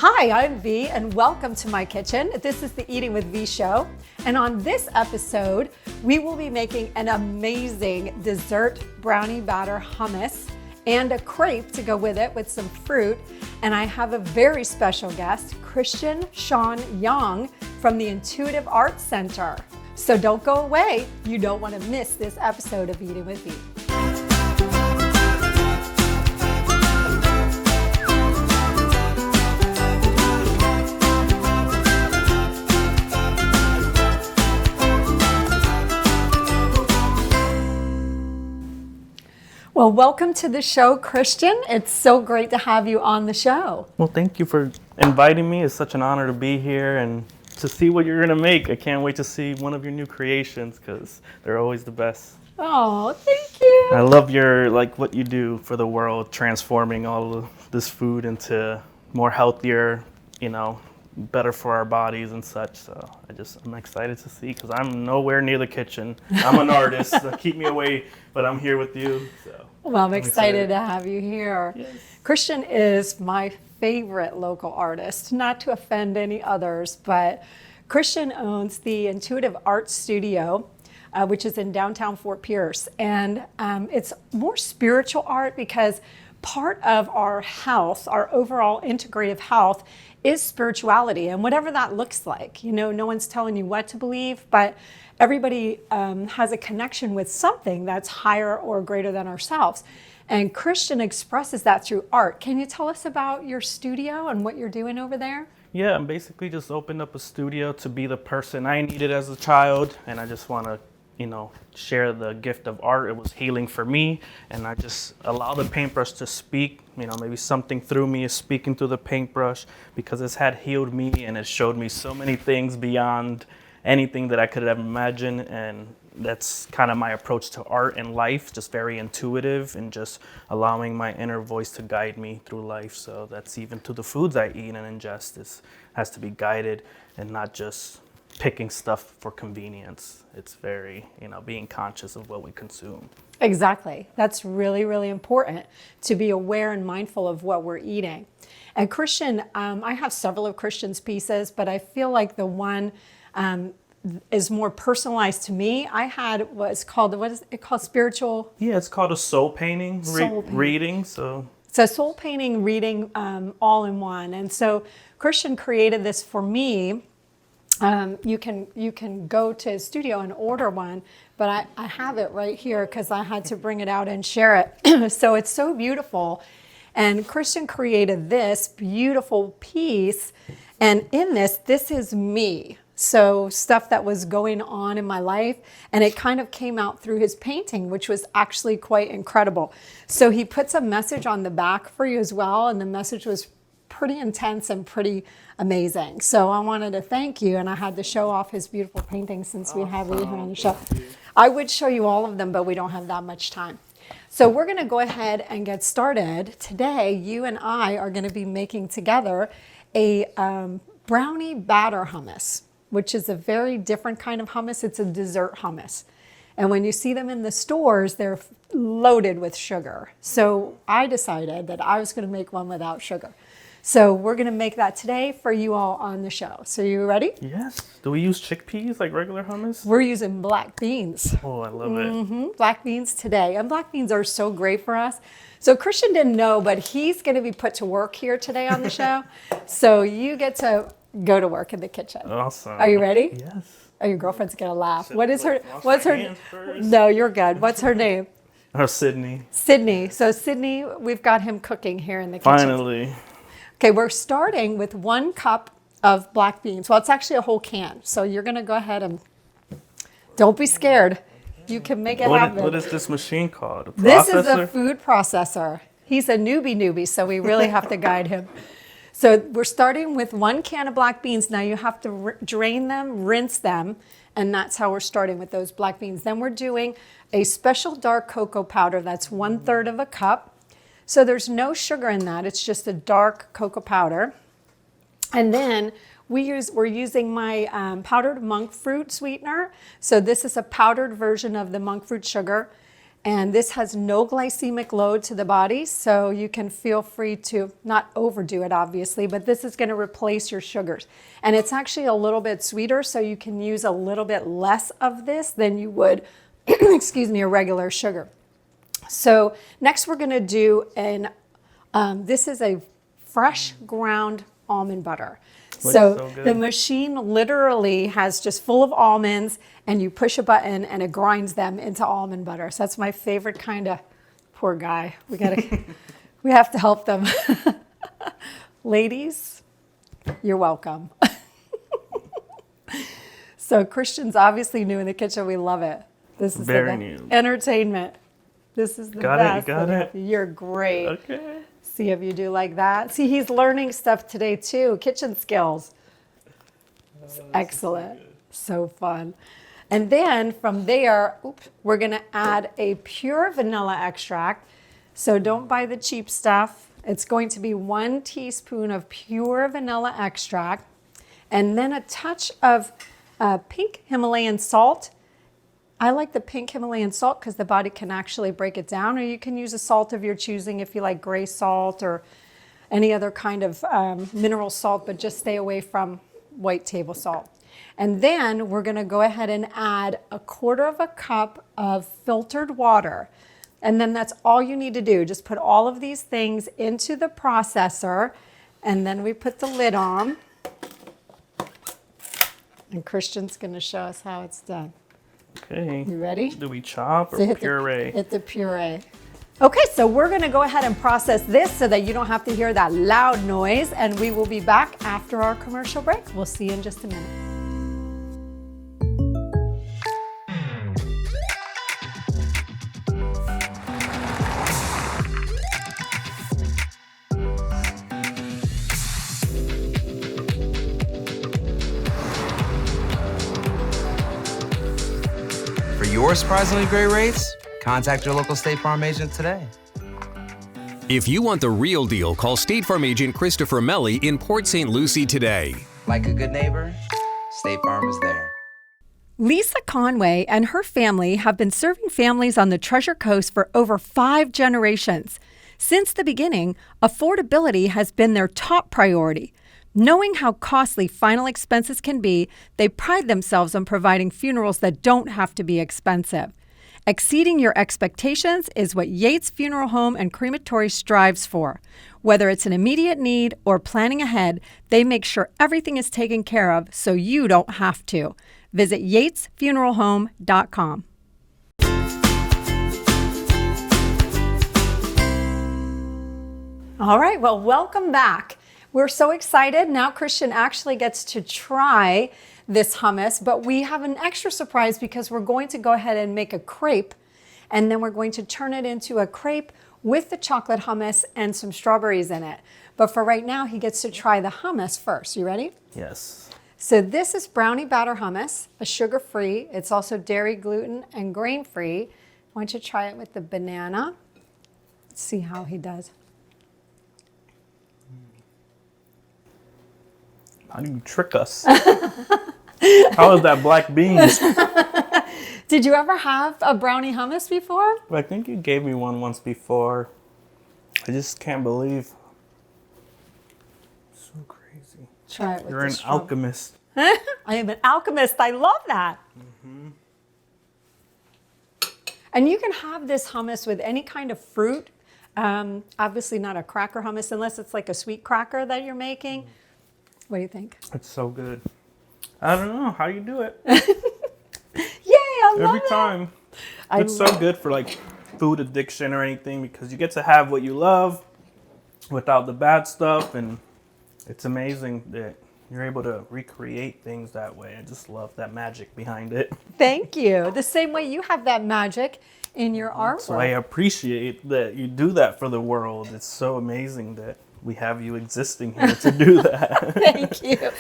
Hi, I'm V, and welcome to my kitchen. This is the Eating with V show. And on this episode, we will be making an amazing dessert brownie batter hummus and a crepe to go with it with some fruit. And I have a very special guest, Christian Sean Yong from the Intuitive Arts Center. So don't go away. You don't want to miss this episode of Eating with V. Well, welcome to the show, Christian. It's so great to have you on the show. Well, thank you for inviting me. It's such an honor to be here and to see what you're going to make. I can't wait to see one of your new creations because they're always the best. Oh, thank you. I love what you do for the world, transforming all of this food into more healthier, better for our bodies and such. So I'm excited to see because I'm nowhere near the kitchen. I'm an artist, so keep me away, but I'm here with you. So. Well, I'm excited to have you here. Yes. Christian is my favorite local artist, not to offend any others, but Christian owns the Intuitive Arts Studio, which is in downtown Fort Pierce. And it's more spiritual art because part of our health, our overall integrative health, is spirituality, and whatever that looks like. No one's telling you what to believe, but everybody has a connection with something that's higher or greater than ourselves. And Christian expresses that through art. Can you tell us about your studio and what you're doing over there? Yeah, I'm basically just opened up a studio to be the person I needed as a child, and I just want to share the gift of art. It was healing for me, and I just allow the paintbrush to speak. Maybe something through me is speaking through the paintbrush because it's had healed me, and it showed me so many things beyond anything that I could have imagined. And that's kind of my approach to art and life, just very intuitive and just allowing my inner voice to guide me through life. So that's even to the foods I eat and ingest. It has to be guided and not just picking stuff for convenience. It's very, being conscious of what we consume. Exactly. That's really, really important to be aware and mindful of what we're eating. And Christian, I have several of Christian's pieces, but I feel like the one is more personalized to me. I had what is it called? Spiritual? Yeah, it's called a soul painting, reading. So soul painting, reading, all in one. And so Christian created this for me. You can go to his studio and order one, but I have it right here because I had to bring it out and share it. So it's so beautiful. And Christian created this beautiful piece. And in this is me. So stuff that was going on in my life. And it kind of came out through his painting, which was actually quite incredible. So he puts a message on the back for you as well. And the message was pretty intense and pretty amazing. So I wanted to thank you, and I had to show off his beautiful paintings since we have you here on the show. I would show you all of them, but we don't have that much time. So we're going to go ahead and get started. Today, you and I are going to be making together a brownie batter hummus, which is a very different kind of hummus. It's a dessert hummus. And when you see them in the stores, they're loaded with sugar. So I decided that I was going to make one without sugar. So we're going to make that today for you all on the show. So you ready? Yes. Do we use chickpeas like regular hummus? We're using black beans. Oh, I love it. Black beans today. And black beans are so great for us. So Christian didn't know, but he's going to be put to work here today on the show. So you get to go to work in the kitchen. Awesome. Are you ready? Yes. Oh, your girlfriend's going to laugh. So What's her? First. No, you're good. What's her name? Sydney. Sydney. So Sydney, we've got him cooking here in the kitchen. Finally. Okay, we're starting with 1 cup of black beans. Well, it's actually a whole can. So you're going to go ahead and don't be scared. You can make it happen. What is this machine called? This is a food processor. He's a newbie, so we really have to guide him. So we're starting with 1 can of black beans. Now you have to drain them, rinse them, and that's how we're starting with those black beans. Then we're doing a special dark cocoa powder. That's 1/3 of a cup. So there's no sugar in that. It's just a dark cocoa powder. And then we're using my powdered monk fruit sweetener. So this is a powdered version of the monk fruit sugar. And this has no glycemic load to the body, so you can feel free to not overdo it, obviously, but this is going to replace your sugars. And it's actually a little bit sweeter, so you can use a little bit less of this than you would, excuse me, a regular sugar. So next we're going to do this is a fresh ground almond butter. So the machine literally has just full of almonds, and you push a button and it grinds them into almond butter. So that's my favorite kind of, poor guy. We have to help them. Ladies, you're welcome. So Christian's obviously new in the kitchen. We love it. This is very new entertainment. This is the best. Got it. You're great. Okay. See if you do like that. See, he's learning stuff today too, kitchen skills. Excellent. So fun. And then from there, we're going to add a pure vanilla extract. So don't buy the cheap stuff. It's going to be 1 teaspoon of pure vanilla extract, and then a touch of pink Himalayan salt. I like the pink Himalayan salt because the body can actually break it down, or you can use a salt of your choosing if you like gray salt or any other kind of mineral salt, but just stay away from white table salt. And then we're going to go ahead and add 1/4 cup of filtered water. And then that's all you need to do. Just put all of these things into the processor, and then we put the lid on. And Christian's going to show us how it's done. Okay. You ready? Do we chop or So puree? Hit the puree. Okay, so we're going to go ahead and process this so that you don't have to hear that loud noise, and we will be back after our commercial break. We'll see you in just a minute. For your surprisingly great rates, contact your local State Farm agent today. If you want the real deal, call State Farm agent Christopher Melly in Port St. Lucie today. Like a good neighbor, State Farm is there. Lisa Conway and her family have been serving families on the Treasure Coast for over 5 generations. Since the beginning, affordability has been their top priority. Knowing how costly final expenses can be, they pride themselves on providing funerals that don't have to be expensive. Exceeding your expectations is what Yates Funeral Home and Crematory strives for. Whether it's an immediate need or planning ahead, they make sure everything is taken care of so you don't have to. Visit yatesfuneralhome.com. All right, well, welcome back. We're so excited. Now Christian actually gets to try this hummus, but we have an extra surprise because we're going to go ahead and make a crepe, and then we're going to turn it into a crepe with the chocolate hummus and some strawberries in it. But for right now, he gets to try the hummus first. You ready? Yes. So this is Brownie Batter Hummus, a sugar-free. It's also dairy, gluten, and grain-free. Why don't you try it with the banana? Let's see how he does. How do you trick us? How is that black beans? Did you ever have a brownie hummus before? I think you gave me one once before. I just can't believe. So crazy. Try it with You're an alchemist. I am an alchemist. I love that. Mm-hmm. And you can have this hummus with any kind of fruit. Obviously not a cracker hummus unless it's like a sweet cracker that you're making. What do you think? It's so good. I don't know how you do it. Yay, I love Every it. time. It's so good for like food addiction or anything because you get to have what you love without the bad stuff, and it's amazing that you're able to recreate things that way. I just love that magic behind it. Thank you. The same way you have that magic in your artwork. So I appreciate that you do that for the world. It's so amazing that we have you existing here to do that. Thank you.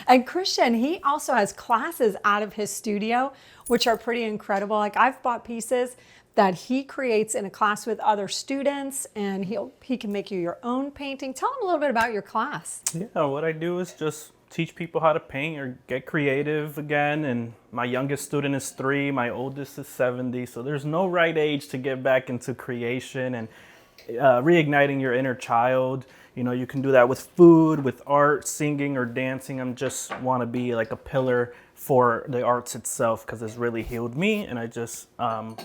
And Christian, he also has classes out of his studio, which are pretty incredible. Like I've bought pieces that he creates in a class with other students, and he can make you your own painting. Tell him a little bit about your class. Yeah, what I do is just teach people how to paint or get creative again. And my youngest student is 3, my oldest is 70. So there's no right age to get back into creation and reigniting your inner child. You know, you can do that with food, with art, singing, or dancing. I just want to be like a pillar for the arts itself because it's really healed me, and I just want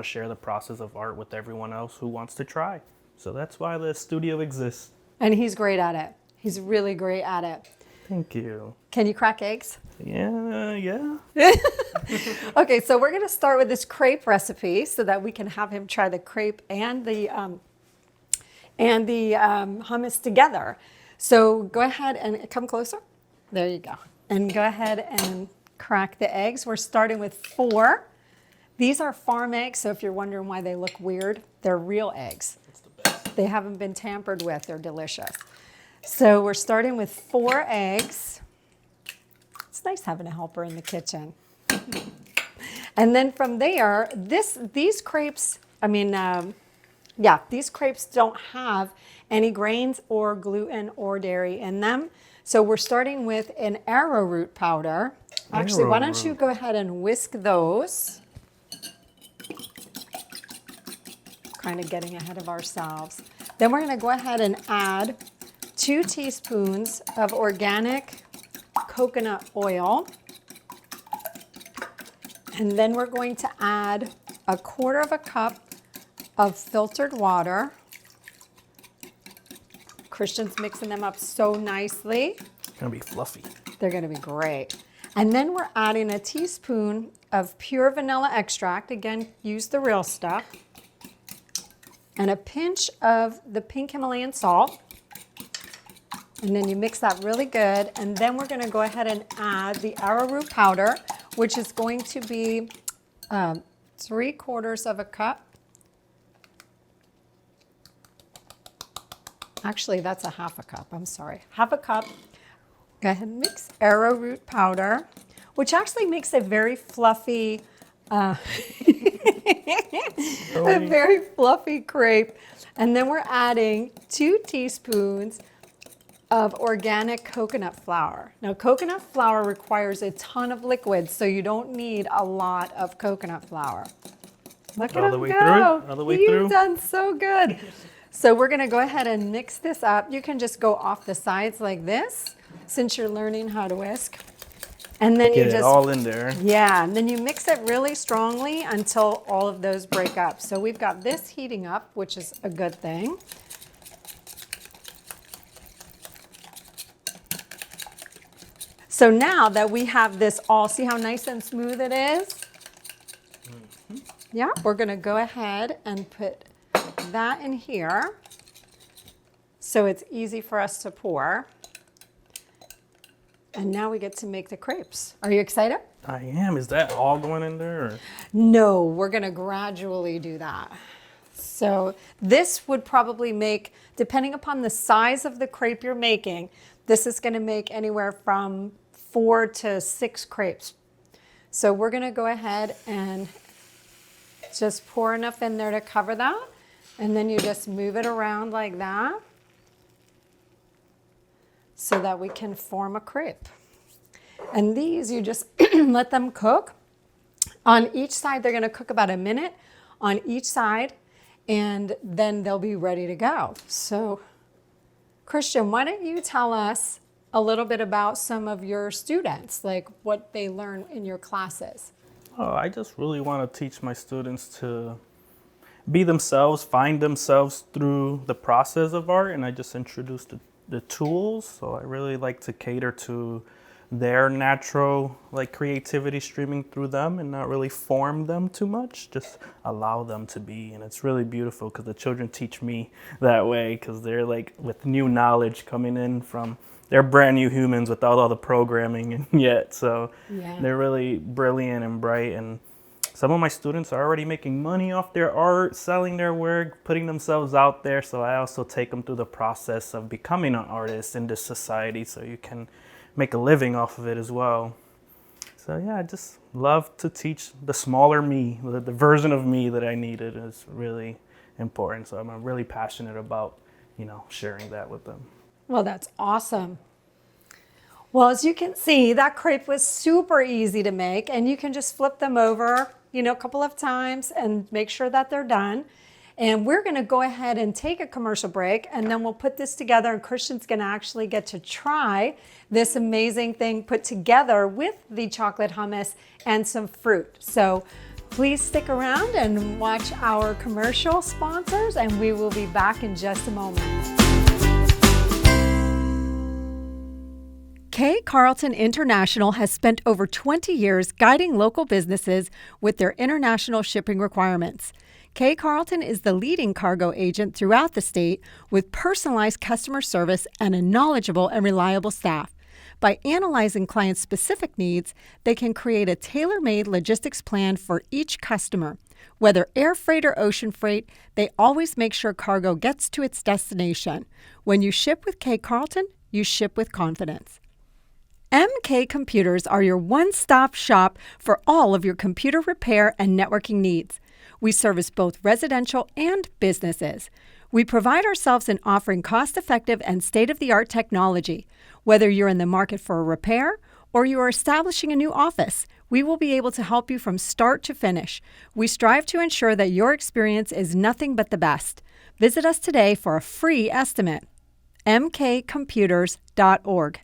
to share the process of art with everyone else who wants to try. So that's why the studio exists. And he's great at it. He's really great at it. Thank you. Can you crack eggs? Yeah. Okay, so we're going to start with this crepe recipe so that we can have him try the crepe and the hummus together. So go ahead and come closer. There you go. And go ahead and crack the eggs. We're starting with 4. These are farm eggs, so if you're wondering why they look weird, they're real eggs. That's the best. They haven't been tampered with. They're delicious. So we're starting with 4 eggs. It's nice having a helper in the kitchen. And then from there, these crepes, these crepes don't have any grains or gluten or dairy in them. So we're starting with an arrowroot powder. Actually, why don't you go ahead and whisk those? Kind of getting ahead of ourselves. Then we're going to go ahead and add 2 teaspoons of organic coconut oil. And then we're going to add 1/4 cup of filtered water. Christian's mixing them up so nicely. It's gonna be fluffy. They're gonna be great. And then we're adding a teaspoon of pure vanilla extract. Again, use the real stuff. And a pinch of the pink Himalayan salt. And then you mix that really good. And then we're gonna go ahead and add the arrowroot powder, which is going to be 3/4 cup. Actually, that's 1/2 cup, I'm sorry. 1/2 cup. Go ahead and mix arrowroot powder, which actually makes a very fluffy, a very fluffy crepe. And then we're adding 2 teaspoons of organic coconut flour. Now, coconut flour requires a ton of liquid, so you don't need a lot of coconut flour. Look at him go. All the way through? You've done so good. So we're gonna go ahead and mix this up. You can just go off the sides like this, since you're learning how to whisk. And then Get you just it all in there. Yeah, and then you mix it really strongly until all of those break up. So we've got this heating up, which is a good thing. So now that we have this all, see how nice and smooth it is? Mm-hmm. Yeah, we're gonna go ahead and put that in here so it's easy for us to pour. And now we get to make the crepes. Are you excited? I am. Is that all going in there? Or? No, we're gonna gradually do that. So this would probably make, depending upon the size of the crepe you're making, this is gonna make anywhere from 4 to 6 crepes. So we're gonna go ahead and just pour enough in there to cover that. And then you just move it around like that so that we can form a crepe. And these, you just let them cook. On each side, they're gonna cook about a minute on each side, and then they'll be ready to go. So, Christian, why don't you tell us a little bit about some of your students, like what they learn in your classes? Oh, I just really want to teach my students to be themselves, find themselves through the process of art, and I just introduced the tools. So I really like to cater to their natural creativity streaming through them and not really form them too much, just allow them to be. And it's really beautiful because the children teach me that way, because they're with new knowledge coming in from, they're brand new humans without all the programming yet. So Yeah. They're really brilliant and bright, and some of my students are already making money off their art, selling their work, putting themselves out there. So I also take them through the process of becoming an artist in this society so you can make a living off of it as well. So yeah, I just love to teach the smaller me, the version of me that I needed is really important. So I'm really passionate about, sharing that with them. Well, that's awesome. Well, as you can see, that crepe was super easy to make, and you can just flip them over, a couple of times and make sure that they're done. And we're going to go ahead and take a commercial break, and then we'll put this together, and Christian's going to actually get to try this amazing thing put together with the chocolate hummus and some fruit. So please stick around and watch our commercial sponsors, and we will be back in just a moment. K. Carlton International has spent over 20 years guiding local businesses with their international shipping requirements. K. Carlton is the leading cargo agent throughout the state with personalized customer service and a knowledgeable and reliable staff. By analyzing clients' specific needs, they can create a tailor-made logistics plan for each customer. Whether air freight or ocean freight, they always make sure cargo gets to its destination. When you ship with K. Carlton, you ship with confidence. MK Computers are your one-stop shop for all of your computer repair and networking needs. We service both residential and businesses. We pride ourselves in offering cost-effective and state-of-the-art technology. Whether you're in the market for a repair or you are establishing a new office, we will be able to help you from start to finish. We strive to ensure that your experience is nothing but the best. Visit us today for a free estimate. mkcomputers.org.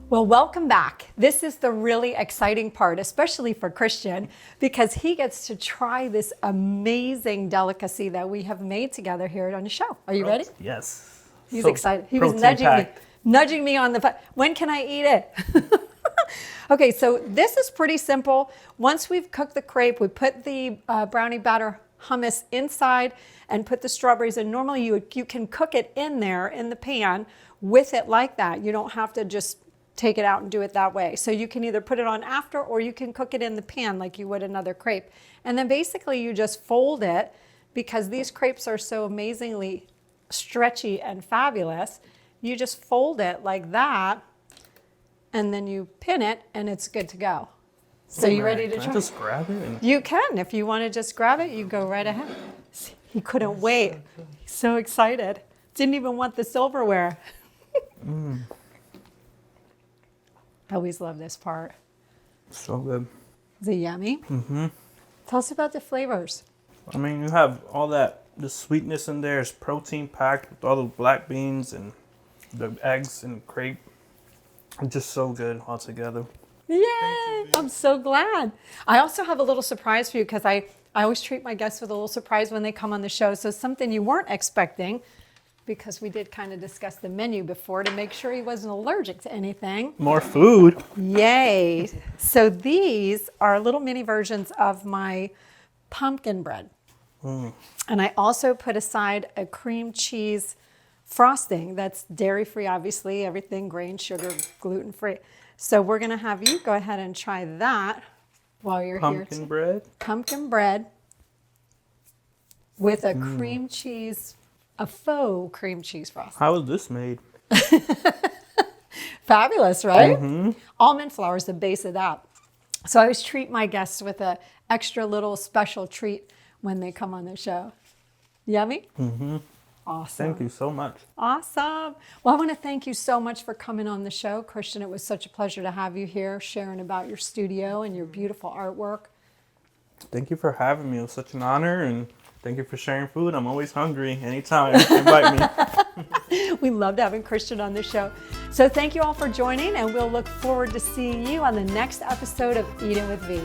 Well, welcome back. This is the really exciting part, especially for Christian, because he gets to try this amazing delicacy that we have made together here on the show. Are you ready? Yes. He's So excited. He was protein nudging me on the, when can I eat it? Okay, so this is pretty simple. Once we've cooked the crepe, we put the brownie batter hummus inside and put the strawberries in. Normally you can cook it in there in the pan with it like that. You don't have to just take it out and do it that way. So you can either put it on after, or you can cook it in the pan like you would another crepe. And then basically you just fold it, because these crepes are so amazingly stretchy and fabulous. You just fold it like that, and then you pin it, and it's good to go. So you ready to try? Can I just grab it? You can. If you want to just grab it, you go right ahead. He couldn't wait. He's so excited. Didn't even want the silverware. I always love this part. So good. Is it yummy? Mm-hmm. Tell us about the flavors. I mean, you have all that, the sweetness in there is protein packed with all the black beans and the eggs and crepe. It's just so good all together. Yay! I'm so glad. I also have a little surprise for you, because I always treat my guests with a little surprise when they come on the show. So something you weren't expecting, because we did kind of discuss the menu before to make sure he wasn't allergic to anything. More food. Yay. So these are little mini versions of my pumpkin bread. And I also put aside a cream cheese frosting that's dairy-free, obviously, everything grain, sugar, gluten-free. So we're going to have you go ahead and try that while you're here. Pumpkin bread. Pumpkin bread with a cream cheese, a faux cream cheese frosting. How is this made? Fabulous, right? Almond flour is the base of that. So I always treat my guests with an extra little special treat when they come on the show. Yummy? Awesome. Thank you so much. Awesome. Well, I want to thank you so much for coming on the show. Christian, it was such a pleasure to have you here sharing about your studio and your beautiful artwork. Thank you for having me. It was such an honor, and thank you for sharing food. I'm always hungry. Anytime, invite me. We loved having Christian on the show. So thank you all for joining, and we'll look forward to seeing you on the next episode of Eat It With V.